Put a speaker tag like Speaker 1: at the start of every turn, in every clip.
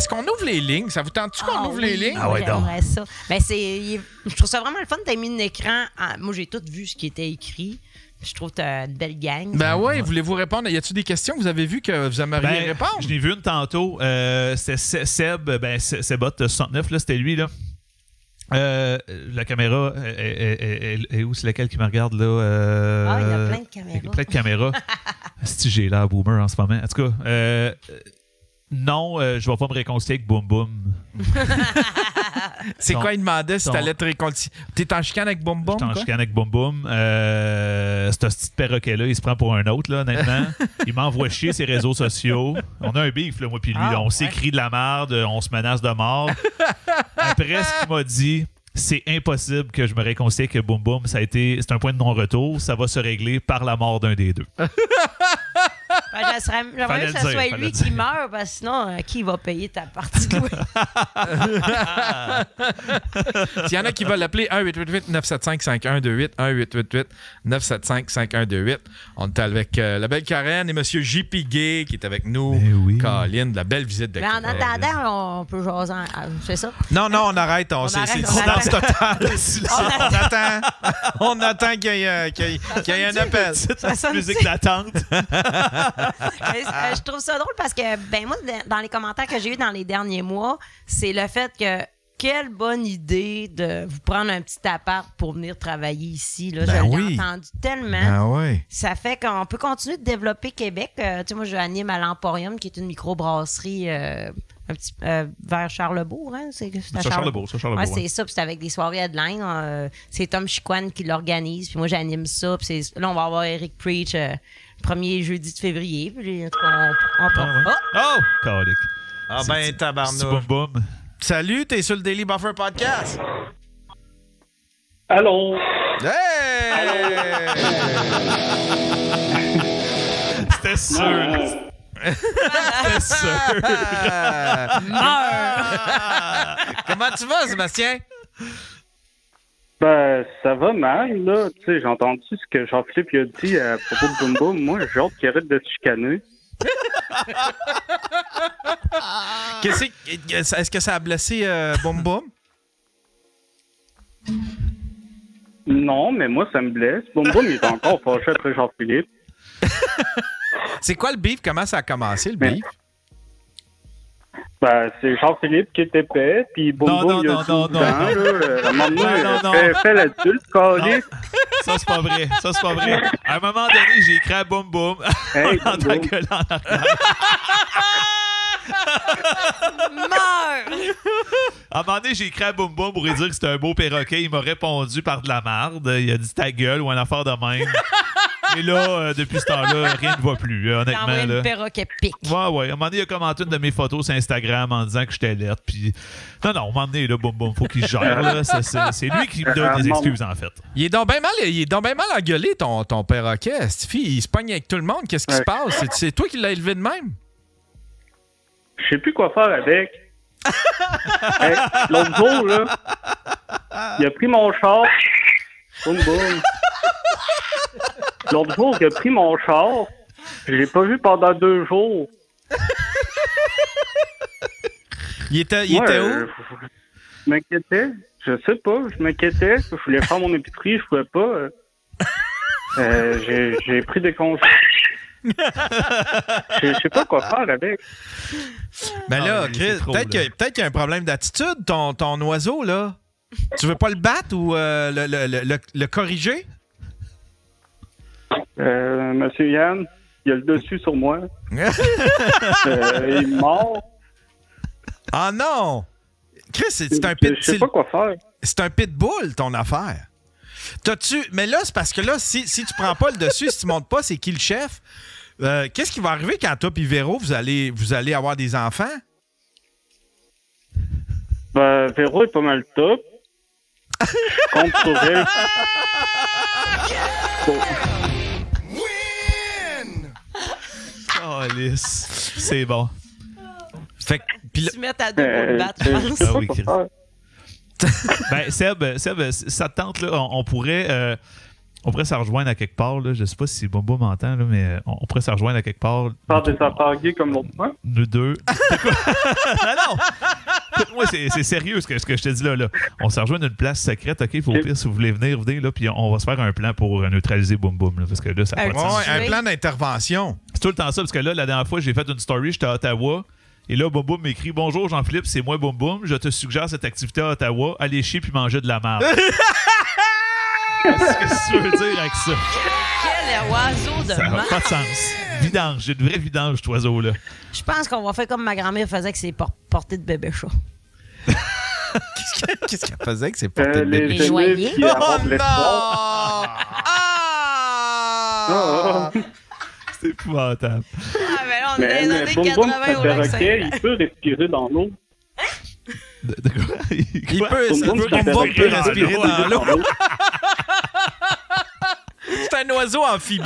Speaker 1: est-ce qu'on ouvre les lignes? Ça vous tente-tu qu'on ouvre les lignes?
Speaker 2: Ah ouais, donc.
Speaker 3: J'aimerais ça. Ben, je trouve ça vraiment le fun. T'as mis un écran. Moi, j'ai tout vu ce qui était écrit. Je trouve que t'as une belle gang.
Speaker 1: Ben oui, voulez-vous répondre? Y a-t-il des questions que vous avez vues que vous aimeriez répondre?
Speaker 2: Je l'ai vu une tantôt. C'était Seb, Sebot 69, là, c'était lui, là. La caméra est où? C'est laquelle qui me regarde, là?
Speaker 3: Il y a plein de caméras.
Speaker 2: Il y a plein de caméras. Si j'ai l'air boomer en ce moment. En tout cas, non, je vais pas me réconcilier avec Boom Boom.
Speaker 1: C'est
Speaker 2: Non.
Speaker 1: quoi, il demandait si
Speaker 2: Non.
Speaker 1: t'allais te réconcilier? T'es en chicane avec Boom Boom?
Speaker 2: Je suis en
Speaker 1: quoi?
Speaker 2: chicane avec Boom Boom. Ce petit perroquet-là, il se prend pour un autre, là, honnêtement. Il m'envoie chier ses réseaux sociaux. On a un beef, là, moi puis lui.
Speaker 3: Ah,
Speaker 2: là. On
Speaker 3: ouais.
Speaker 2: s'écrit de la merde, on se menace de mort. Après, ce qu'il m'a dit, c'est impossible que je me réconcilie avec Boom Boom. C'est un point de non-retour. Ça va se régler par la mort d'un des deux.
Speaker 3: Ben, j'aimerais
Speaker 2: Fallait
Speaker 3: que
Speaker 2: le
Speaker 3: ce
Speaker 2: dire,
Speaker 3: soit
Speaker 2: fallait
Speaker 3: lui
Speaker 2: le
Speaker 3: qui
Speaker 2: dire.
Speaker 3: meurt, parce que sinon, qui va payer ta partie de louer?
Speaker 1: S'il y en a qui veulent l'appeler 1-888-975-5128, 1-888-975-5128. On est avec la belle Karen et M. J.P. Gay qui est avec nous.
Speaker 2: Ben oui.
Speaker 1: Colin, de la belle visite de
Speaker 3: Mais en
Speaker 1: Québec.
Speaker 3: attendant, on peut jaser. C'est ça?
Speaker 1: Non, on arrête.
Speaker 3: On
Speaker 1: C'est
Speaker 3: arrête,
Speaker 1: silence
Speaker 3: on
Speaker 1: total. On attend qu'il y ait un appel.
Speaker 2: C'est la
Speaker 3: Ça me
Speaker 2: musique
Speaker 3: dit-
Speaker 2: d'attente.
Speaker 3: Mais, je trouve ça drôle parce que, ben moi, dans les commentaires que j'ai eus dans les derniers mois, c'est le fait que quelle bonne idée de vous prendre un petit appart pour venir travailler ici. Là.
Speaker 1: Ben
Speaker 3: Je l'ai
Speaker 1: oui.
Speaker 3: entendu tellement.
Speaker 1: Ah ouais.
Speaker 3: Ça fait qu'on peut continuer de développer Québec. Tu sais, moi, j'anime à l'Emporium, qui est une microbrasserie un petit, vers Charlebourg. Hein? C'est à
Speaker 2: Charlebourg.
Speaker 3: Ouais, c'est ça. Puis c'est avec des soirées headline. C'est Tom Chiquan qui l'organise. Puis moi, j'anime ça. Puis là, on va avoir Eric Preach premier jeudi de février. Puis on
Speaker 2: Oh! Calique.
Speaker 1: Ah ben,
Speaker 2: C'est
Speaker 1: tabarnouche.
Speaker 2: Boom Boom.
Speaker 1: Salut, t'es sur le Daily Buffer Podcast.
Speaker 4: Allô?
Speaker 1: Hey!
Speaker 2: C'était sûr. C'était sûr.
Speaker 1: Comment tu vas, Sébastien?
Speaker 4: Ben, ça va mal, là. Tu sais, j'ai entendu ce que Jean-Philippe il a dit à propos de Boom Boom. Moi, j'ai hâte qu'il arrête de te chicaner.
Speaker 1: Est-ce que ça a blessé Boom Boom?
Speaker 4: Non, mais moi, ça me blesse. Boom Boom, il est encore fâché après Jean-Philippe.
Speaker 1: C'est quoi le beef? Comment ça a commencé, le
Speaker 4: Mais-
Speaker 1: beef?
Speaker 4: Ben, c'est Jean-Philippe qui était épais, puis Boom
Speaker 2: Non,
Speaker 4: Boom,
Speaker 2: non,
Speaker 4: il a
Speaker 2: non,
Speaker 4: 12
Speaker 2: non,
Speaker 4: ans,
Speaker 2: non.
Speaker 4: là. À un moment donné,
Speaker 2: Non.
Speaker 4: fais l'adulte, calique.
Speaker 2: Ça, c'est pas vrai. Ça, c'est pas vrai. À un moment donné, j'ai écrit à Boom Boom.
Speaker 4: Hey,
Speaker 2: On entend
Speaker 4: Boom.
Speaker 2: gueuler en arrière.
Speaker 3: Meurs!
Speaker 2: À un moment donné, j'ai écrit à Boom Boom pour lui dire que c'était un beau perroquet. Il m'a répondu par de la marde. Il a dit ta gueule ou un affaire de même. Et là, depuis ce temps-là, rien ne va plus,
Speaker 3: J'ai
Speaker 2: honnêtement.
Speaker 3: envoyé
Speaker 2: Là.
Speaker 3: une perroquet pique.
Speaker 2: Ouais. À un moment donné, il a commenté une de mes photos sur Instagram en disant que j'étais lettre. Puis... Non, à un moment donné, là, Boom Boom, faut qu'il se gère. Là. C'est lui qui me donne des excuses, en fait.
Speaker 1: Il est donc bien mal engueulé, ton perroquet. Stifi, il se pogne avec tout le monde. Qu'est-ce qui se passe? C'est toi qui l'as élevé de même?
Speaker 4: Je sais plus quoi faire avec. Hey, l'autre jour, là, il a pris mon char. Boum, boum. L'autre jour, il a pris mon char. Je l'ai pas vu pendant 2 jours.
Speaker 1: Il était
Speaker 4: Moi,
Speaker 1: où?
Speaker 4: Je m'inquiétais. Je sais pas. Je m'inquiétais. Je voulais faire mon épicerie. Je pouvais pas. J'ai pris des congés. Je sais pas quoi faire avec.
Speaker 1: Ben là,
Speaker 2: Ah, oui,
Speaker 1: Chris,
Speaker 2: c'est trop,
Speaker 1: peut-être
Speaker 2: là.
Speaker 1: qu'il y a un problème d'attitude, ton oiseau, là. Tu veux pas le battre ou le corriger?
Speaker 4: Monsieur Yann, il a le dessus sur moi. Il est mort.
Speaker 1: Ah non! Chris, c'est un
Speaker 4: Je sais pas quoi faire.
Speaker 1: c'est un pitbull, ton affaire. Mais là, c'est parce que là, si tu prends pas le dessus, si tu montes pas, c'est qui le chef? Qu'est-ce qui va arriver quand toi et Véro, vous allez avoir des enfants?
Speaker 4: Ben, Véro est pas mal top. Je compte sur elle.
Speaker 2: Oh, lisse. C'est bon.
Speaker 1: Fait que, puis là-
Speaker 3: Tu mets à deux pour le battre, je
Speaker 4: Je
Speaker 3: pense.
Speaker 4: sais
Speaker 2: Ah
Speaker 4: pas
Speaker 2: oui,
Speaker 4: quoi
Speaker 2: Chris.
Speaker 4: faire.
Speaker 2: Ben, Seb, ça te tente, là, on pourrait On pourrait se rejoindre à quelque part. Là. Je sais pas si Bobo m'entend, là, mais on pourrait se rejoindre à quelque part.
Speaker 4: Faire des affaires gays comme l'autre fois.
Speaker 2: Nous deux. non! Moi, c'est sérieux ce que je te dis là. On se rejoint d'une place secrète, OK? Au pire, si vous voulez venir, là, puis on va se faire un plan pour neutraliser Boum Boum. Là, parce que là, ça n'a pas de sens.
Speaker 1: Ouais, un plan d'intervention.
Speaker 2: C'est tout le temps ça, parce que là, la dernière fois, j'ai fait une story, j'étais à Ottawa. Et là, Boum Boum m'écrit « Bonjour Jean-Philippe, c'est moi Boum Boum. Je te suggère cette activité à Ottawa. Allez chier puis manger de la merde. » Qu'est-ce que tu veux dire avec ça?
Speaker 3: Quel oiseau de
Speaker 2: Ça n'a
Speaker 3: merde!
Speaker 2: pas de sens. Vidange. J'ai une vraie vidange, cet oiseau-là.
Speaker 3: Je pense qu'on va faire comme ma grand-mère faisait avec ses portées de bébé chat.
Speaker 1: Qu'est-ce qu'elle faisait avec ses portées de bébé?
Speaker 3: Les joyers.
Speaker 4: Qui
Speaker 1: Oh
Speaker 4: avoir de
Speaker 1: non!
Speaker 4: l'espoir.
Speaker 1: Ah!
Speaker 2: C'est épouvantable.
Speaker 3: Ah, mais là, on
Speaker 4: Mais
Speaker 3: est dans les
Speaker 4: Boum
Speaker 3: 80
Speaker 4: Boum,
Speaker 3: au
Speaker 4: c'est un
Speaker 3: lac
Speaker 4: perroquet,
Speaker 3: Saint-Jean.
Speaker 4: il peut respirer dans l'eau.
Speaker 2: De quoi?
Speaker 1: Il
Speaker 2: Quoi?
Speaker 1: peut,
Speaker 4: Boum Boum, c'est un
Speaker 1: peut
Speaker 4: perroquet,
Speaker 1: respirer
Speaker 4: il peut
Speaker 1: dans l'eau.
Speaker 4: l'eau.
Speaker 1: C'est un oiseau amphibie.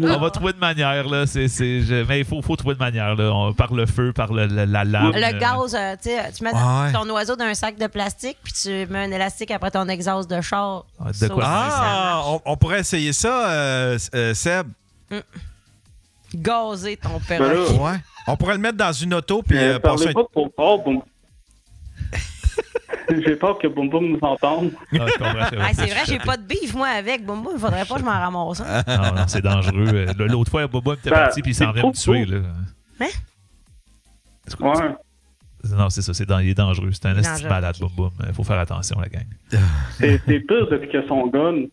Speaker 2: On va trouver de manière, là. Mais il faut trouver de manière, là. Par le feu, par la lame.
Speaker 3: Le gaz, tu sais, tu mets
Speaker 1: Ouais.
Speaker 3: ton oiseau dans un sac de plastique, puis tu mets un élastique après ton exhaust de char.
Speaker 2: De
Speaker 3: Ça
Speaker 2: quoi?
Speaker 3: aussi, ça
Speaker 1: Ah,
Speaker 3: marche.
Speaker 1: on pourrait essayer ça, Seb.
Speaker 3: Gazer ton
Speaker 4: Ben
Speaker 3: perroquet.
Speaker 4: là,
Speaker 1: Ouais. On pourrait le mettre dans une auto puis passer
Speaker 4: parlez
Speaker 1: un...
Speaker 4: pas trop fort, Boum. J'ai peur que Boum Boum nous entende.
Speaker 2: Ah, je comprends,
Speaker 3: Ah, c'est vrai, j'ai pas de bif, moi, avec. Bon, moi, il faudrait pas que je m'en ramasse. Hein.
Speaker 2: Non, non, c'est dangereux. L'autre fois, Bobo était parti puis il s'en vient me tuer. Là.
Speaker 3: Hein?
Speaker 4: Ouais.
Speaker 2: Non, c'est ça. Il est dangereux. C'est un esti
Speaker 3: Dangereux.
Speaker 2: malade, Boum Boum. Il faut faire attention, la gang.
Speaker 4: C'est pire depuis que son gun.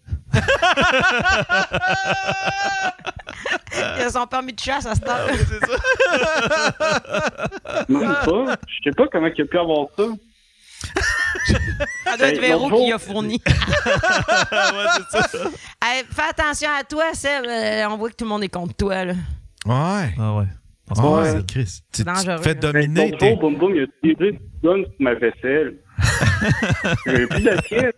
Speaker 3: Il a son permis de chasse à cette heure.
Speaker 4: Même pas. Je sais pas comment il a pu avoir ça.
Speaker 3: Ça doit être
Speaker 4: Hey,
Speaker 3: Véro
Speaker 4: l'autre
Speaker 3: qui
Speaker 4: jour-
Speaker 3: a fourni.
Speaker 2: Ouais, c'est ça.
Speaker 3: Hey, fais attention à toi, Seb. On voit que tout le monde est contre toi. Là.
Speaker 1: Ouais.
Speaker 2: Ah ouais.
Speaker 1: Ouais, Chris. Tu te
Speaker 3: dangereux,
Speaker 1: fais
Speaker 3: là.
Speaker 1: dominer.
Speaker 4: L'autre jour, Boum Boum, il a tiré du gun sur ma vaisselle. J'ai plus d'assiette.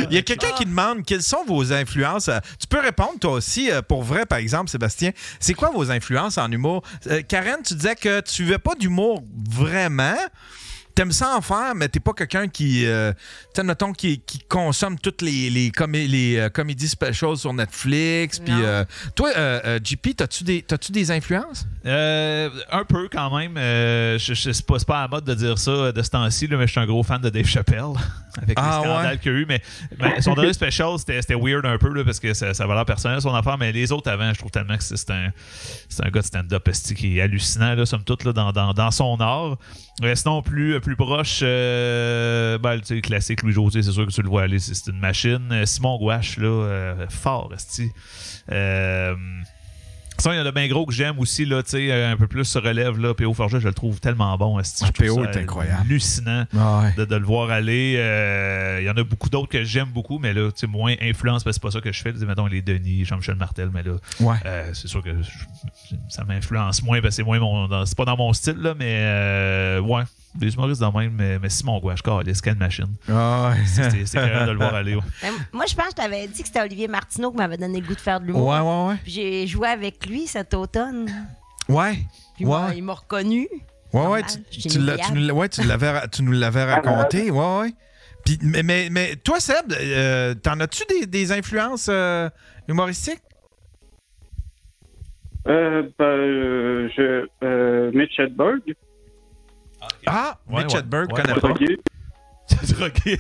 Speaker 1: Il y a quelqu'un qui demande quelles sont vos influences. Tu peux répondre toi aussi, pour vrai, par exemple, Sébastien. C'est quoi vos influences en humour? Karen, tu disais que tu ne fais pas d'humour vraiment. T'aimes ça en faire, mais t'es pas quelqu'un qui, mettons, qui consomme toutes les comédies specials sur Netflix. Puis, toi, JP, t'as-tu des influences?
Speaker 2: Un peu quand même. C'est pas à la mode de dire ça de ce temps-ci, là, mais je suis un gros fan de Dave Chappelle avec les scandales qu'il y a eu. Mais son dernier special, c'était weird un peu là, parce que ça va l'air personnel son affaire. Mais les autres avant, je trouve tellement que c'est un gars de stand-up qui est hallucinant, là, somme toute, là, dans son art. Sinon, plus proche, tu sais, classique Louis-José, c'est sûr que tu le vois aller, c'est une machine. Simon Gouache, là, fort, esti. Ça, il y en a bien gros que j'aime aussi, là, tu sais, un peu plus se relève, là. P.O. Forget, je le trouve tellement bon, esti. Je trouve
Speaker 1: P.O.
Speaker 2: ça
Speaker 1: est incroyable.
Speaker 2: Hallucinant de le voir aller. Il y en a beaucoup d'autres que j'aime beaucoup, mais là, tu sais, moins influence, parce que c'est pas ça que je fais. Mettons les Denis, Jean-Michel Martel, mais là, c'est sûr que ça m'influence moins, parce que c'est pas dans mon style, là, mais ouais. Des humoristes de même, mais Simon Gouache, quelle machine. C'est carrément de le voir aller. Ouais.
Speaker 3: Ben, moi, je pense que je t'avais dit que c'était Olivier Martineau qui m'avait donné le goût de faire de l'humour.
Speaker 1: Ouais.
Speaker 3: Puis j'ai joué avec lui cet automne.
Speaker 1: Ouais.
Speaker 3: Puis il m'a reconnu.
Speaker 1: Ouais,
Speaker 3: J'étais
Speaker 1: tu nous l'avais raconté. Ouais. Puis, mais toi, Seb, t'en as-tu des influences humoristiques?
Speaker 4: Mitch Hedberg.
Speaker 1: Ah, Mitch Hedberg,
Speaker 2: ouais,
Speaker 1: connais pas.
Speaker 4: Drogué.
Speaker 2: Drogué.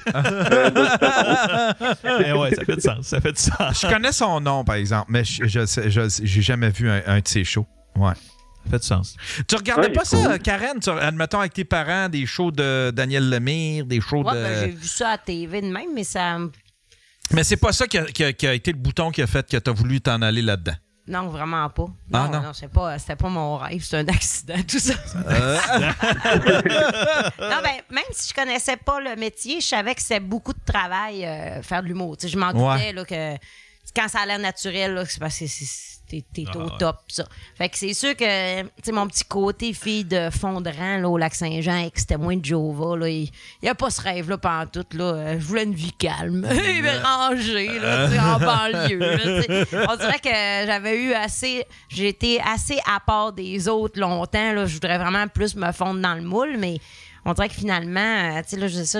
Speaker 2: Ouais, ça fait du sens. Ça fait du sens.
Speaker 1: Je connais son nom, par exemple, mais j'ai jamais vu un de ses shows. Ouais.
Speaker 2: Ça fait du sens.
Speaker 1: Tu regardais pas ça,
Speaker 4: cool.
Speaker 1: Karen? Admettons avec tes parents, des shows de Daniel Lemire, des shows
Speaker 3: Ouais,
Speaker 1: de...
Speaker 3: ben, j'ai vu ça à la TV de même, mais ça...
Speaker 1: Mais c'est pas ça qui a été le bouton qui a fait que t'as voulu t'en aller là-dedans.
Speaker 3: Non, vraiment pas.
Speaker 1: Ah,
Speaker 3: Non,
Speaker 1: non.
Speaker 3: c'était pas mon rêve, c'est un accident, tout ça. Non, ben, même si je connaissais pas le métier, je savais que c'était beaucoup de travail faire de l'humour. Tu sais, je m'en doutais là, que quand ça a l'air naturel, là, c'est parce que t'es au top. Ça. Fait que c'est sûr que tu sais, mon petit côté fille de fond de rang là, au Lac-Saint-Jean et que c'était moins de Jova, là, il n'y a pas ce rêve-là pantoute. Là. Je voulais une vie calme, rangée, là, tu sais, en banlieue. Là, tu sais. On dirait que j'ai été assez à part des autres longtemps. Là. Je voudrais vraiment plus me fondre dans le moule, mais on dirait que finalement, tu sais, là, ça,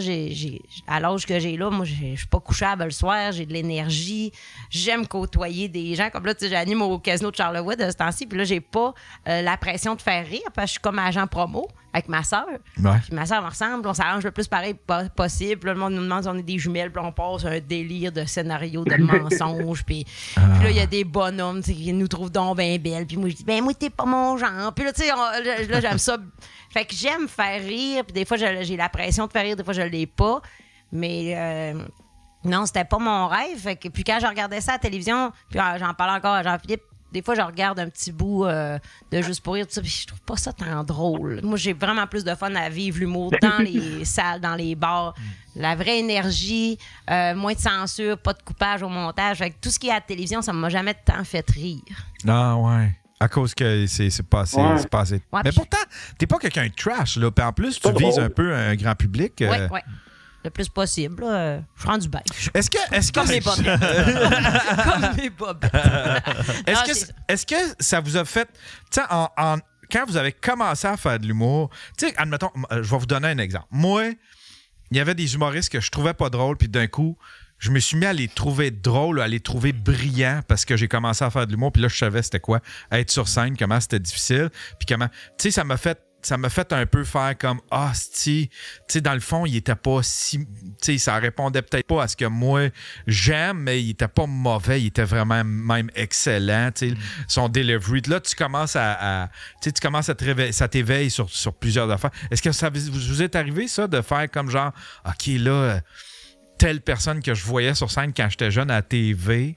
Speaker 3: à l'âge que j'ai là, moi, je suis pas couchable le soir, j'ai de l'énergie, j'aime côtoyer des gens. Comme là, tu sais, j'anime au Casino de Charlevoix de ce temps-ci, puis là, j'ai pas la pression de faire rire, parce que je suis comme agent promo avec ma soeur.
Speaker 1: Ouais.
Speaker 3: Puis ma soeur me ressemble, on s'arrange le plus pareil possible. Puis là, le monde nous demande si on est des jumelles, puis on passe un délire de scénario, de mensonges, puis là, il y a des bonhommes qui nous trouvent donc bien belles, puis moi, je dis, ben moi, t'es pas mon genre. Puis là, tu sais, là, j'aime ça. Fait que j'aime faire rire, puis des fois, j'ai la pression de faire rire, des fois, je l'ai pas. Mais non, c'était pas mon rêve. Fait que, puis quand je regardais ça à la télévision, puis j'en parlais encore à Jean-Philippe, des fois, je regarde un petit bout de Juste pour rire, tout ça, puis je trouve pas ça tant drôle. Moi, j'ai vraiment plus de fun à vivre l'humour dans les salles, dans les bars. La vraie énergie, moins de censure, pas de coupage au montage. Fait que tout ce qui est à la télévision, ça m'a jamais tant fait rire.
Speaker 1: Ah ouais. À cause que c'est passé.
Speaker 3: Ouais.
Speaker 1: C'est passé.
Speaker 3: Ouais,
Speaker 1: mais pourtant, t'es pas quelqu'un de trash, là. Puis en plus, tu vises un peu un grand public.
Speaker 3: Ouais. Le plus possible. Là. Je suis rendu bête.
Speaker 1: Est-ce que
Speaker 3: comme mes bobettes. Comme mes bobettes.
Speaker 1: Est-ce que ça vous a fait... Tu sais, quand vous avez commencé à faire de l'humour... Tu sais, admettons, je vais vous donner un exemple. Moi, il y avait des humoristes que je trouvais pas drôles, puis d'un coup, je me suis mis à les trouver drôles, à les trouver brillants, parce que j'ai commencé à faire de l'humour, puis là, je savais c'était quoi, être sur scène, comment c'était difficile, puis comment... Tu sais, ça m'a fait un peu faire comme tu sais, dans le fond, il était pas si... Tu sais, ça répondait peut-être pas à ce que moi j'aime, mais il était pas mauvais, il était vraiment même excellent, tu sais, son delivery. Là, tu commences à tu commences à te réveiller, ça t'éveille sur plusieurs affaires. Est-ce que ça vous est arrivé, ça, de faire comme genre, OK, là, telle personne que je voyais sur scène quand j'étais jeune à la TV,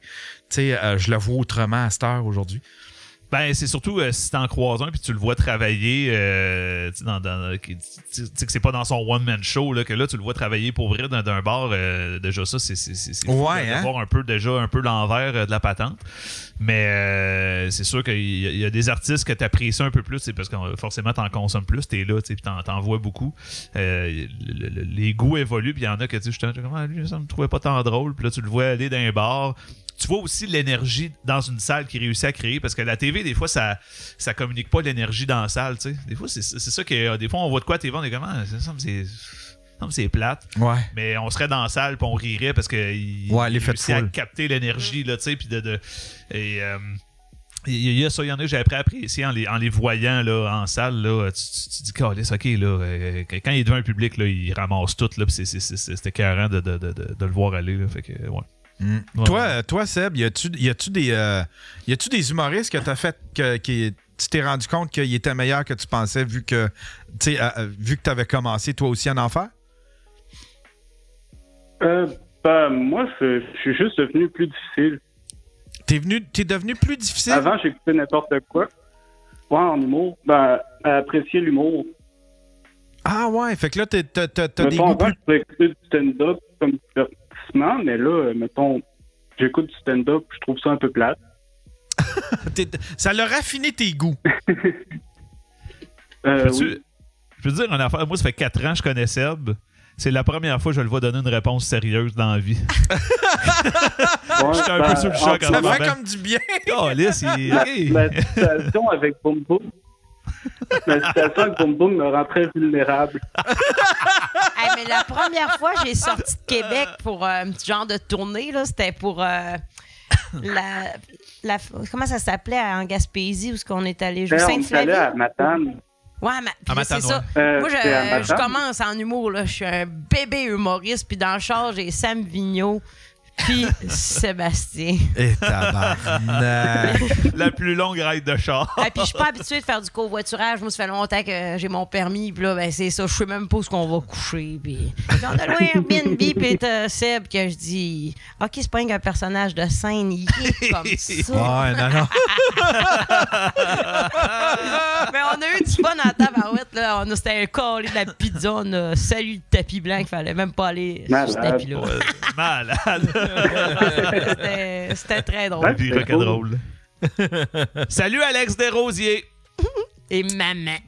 Speaker 1: tu sais, je la vois autrement à cette heure aujourd'hui?
Speaker 2: Ben, c'est surtout si t'en croises un puis tu le vois travailler, tu sais que c'est pas dans son one-man show, là, que là, tu le vois travailler pour vrai dans un bar. Déjà, ça, c'est fou de voir un peu l'envers de la patente. Mais c'est sûr qu'il y a des artistes que t'apprécies un peu plus, parce que forcément, t'en consommes plus, t'es là, puis t'en vois beaucoup. Les goûts évoluent, puis il y en a que tu sais, lui, ça me trouvait pas tant drôle, puis là, tu le vois aller dans un bar. Tu vois aussi l'énergie dans une salle qu'il réussit à créer, parce que la TV, des fois, ça communique pas l'énergie dans la salle, tu sais. Des fois, c'est ça que des fois, on voit de quoi à TV, on est comme, c'est plate.
Speaker 1: Ouais.
Speaker 2: Mais on serait dans la salle puis on rirait parce qu'il réussit à capter l'énergie, là, tu sais, puis il y a ça, il y en a que j'ai appris à apprécier en les voyant là, en salle. Là, tu dis, calisse, OK, là, quand il est devant un public, là, il ramasse tout, là, puis c'est écœurant de le voir aller, là, fait que, ouais.
Speaker 1: Ouais. Toi, Seb, y a-tu des humoristes que t'as fait tu t'es rendu compte qu'ils étaient meilleurs que tu pensais vu que t'avais commencé toi aussi à en faire?
Speaker 4: Moi, je suis juste devenu plus difficile.
Speaker 1: T'es devenu plus difficile?
Speaker 4: Avant, j'écoutais n'importe quoi. Ouais, en humour. À apprécier l'humour.
Speaker 1: Ah ouais, fait que là, t'as des goûts
Speaker 4: plus... Je pouvais écouter du stand-up comme divertissement, mais là, mettons, j'écoute du stand-up, je trouve ça un peu plate.
Speaker 1: Ça l'a raffiné tes goûts.
Speaker 2: Je peux dire une affaire. Moi, ça fait 4 ans que je connais Seb. C'est la première fois que je le vois donner une réponse sérieuse dans la vie. J'étais un peu sur le choc.
Speaker 1: Ça fait comme du bien.
Speaker 4: La situation avec Boom Boom. La situation avec Boom Boom me rend très vulnérable.
Speaker 3: Mais la première fois, j'ai sorti de Québec pour un petit genre de tournée. Là, c'était pour comment ça s'appelait en Gaspésie, où est-ce qu'on est allé?
Speaker 4: Sainte-Flavie? À Matane.
Speaker 3: Ouais, c'est ça. Moi, je commence en humour. Là. Je suis un bébé humoriste. Puis dans le char, j'ai Sam Vigneault. Puis Sébastien.
Speaker 1: Et tabarnak.
Speaker 2: La plus longue ride de char.
Speaker 3: Puis je suis pas habituée de faire du covoiturage. Moi, ça fait longtemps que j'ai mon permis. Puis là, ben, c'est ça. Je sais même pas où qu'on va coucher. Puis on a loué un Airbnb. Puis t'as Seb que je dis, OK, c'est pas un personnage de scène. Il est comme ça.
Speaker 1: Ouais, non.
Speaker 3: Mais on a eu du fun en tabarouette. Là. C'était un collé de la pizza. On a salué le tapis blanc. Il fallait même pas aller sur ce tapis-là.
Speaker 2: Malade.
Speaker 3: C'était très drôle.
Speaker 2: Drôle. Salut Alex Desrosiers.
Speaker 3: Et maman.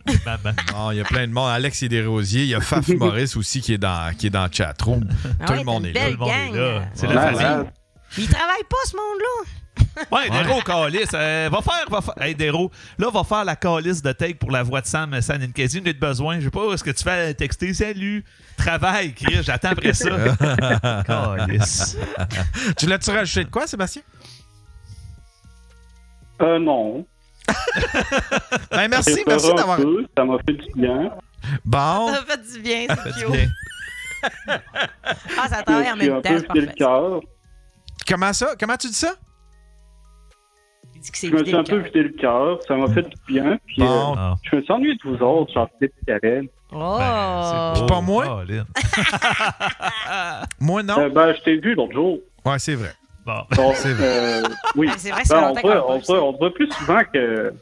Speaker 1: Il y a plein de monde. Alex et Desrosiers. Il y a Faf Maurice aussi qui est dans le chatroom. Tout le monde est là.
Speaker 3: Gang.
Speaker 2: C'est la famille.
Speaker 3: Il travaille pas, ce monde-là.
Speaker 2: Ouais, Dero, calice. Va faire. Hey, Dero, là, va faire la calice de take pour la voix de Sam Ninkasi. On a besoin. Je sais pas ce que tu fais à texter. Salut. Travail, Chris. J'attends après ça. Calice.
Speaker 1: Tu l'as-tu rajouté de quoi, Sébastien?
Speaker 4: Non.
Speaker 1: Ben, merci d'avoir.
Speaker 4: Ça m'a fait du bien.
Speaker 1: Bon.
Speaker 3: Ça fait du bien, c'est
Speaker 2: Fais du
Speaker 3: cute.
Speaker 2: bien.
Speaker 3: Ah, ça travaille en même temps, c'est
Speaker 4: le
Speaker 3: parfait.
Speaker 4: cœur.
Speaker 1: Comment ça? Comment tu dis ça?
Speaker 3: Il dit que c'est
Speaker 4: Je me
Speaker 3: vidé
Speaker 4: suis un
Speaker 3: le
Speaker 4: peu
Speaker 3: cœur.
Speaker 4: vidé le cœur. Ça m'a fait du bien. Puis,
Speaker 1: Bon.
Speaker 2: Ah.
Speaker 4: je me suis ennuyé de vous autres, Jean-Philippe et Karen.
Speaker 3: Oh!
Speaker 2: Ben, c'est
Speaker 1: Pas moi?
Speaker 2: Colin.
Speaker 1: Moi, non?
Speaker 4: Ben, je t'ai vu l'autre jour.
Speaker 1: Ouais, c'est vrai.
Speaker 2: Bon.
Speaker 4: Donc,
Speaker 1: C'est vrai.
Speaker 4: oui.
Speaker 3: Ben, c'est vrai que ça fait
Speaker 4: Ben,
Speaker 3: longtemps qu'on l'a pas vu, ça.
Speaker 4: on te voit plus souvent que...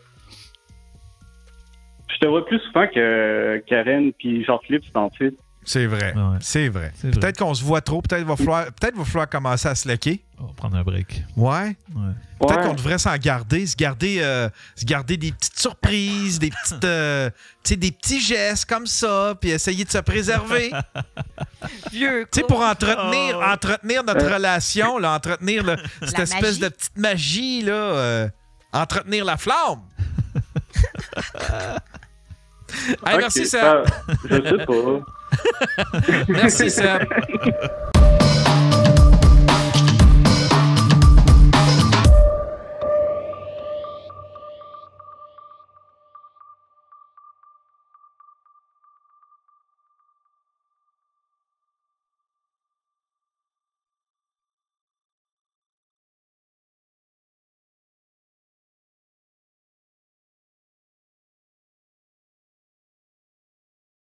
Speaker 4: Je te vois plus souvent que Karen puis Jean-Philippe, c'est en fait.
Speaker 1: C'est vrai.
Speaker 2: Ouais.
Speaker 1: C'est vrai.
Speaker 2: C'est vrai.
Speaker 1: Peut-être qu'on se voit trop. Peut-être va falloir commencer à se laquer.
Speaker 2: On va prendre un break.
Speaker 1: Ouais.
Speaker 2: Ouais.
Speaker 1: Peut-être
Speaker 4: Ouais.
Speaker 1: qu'on devrait s'en garder, se garder des petites surprises, des petites, tu sais, des petits gestes comme ça, puis essayer de se préserver.
Speaker 3: Vieux
Speaker 1: Tu sais,
Speaker 3: couple.
Speaker 1: pour entretenir notre relation, là, entretenir cette
Speaker 3: La
Speaker 1: espèce
Speaker 3: magie.
Speaker 1: de petite magie, là, entretenir la flamme. Hey,
Speaker 4: Ok,
Speaker 1: merci, Seb.
Speaker 4: Je sais pas.
Speaker 1: Merci, Seb.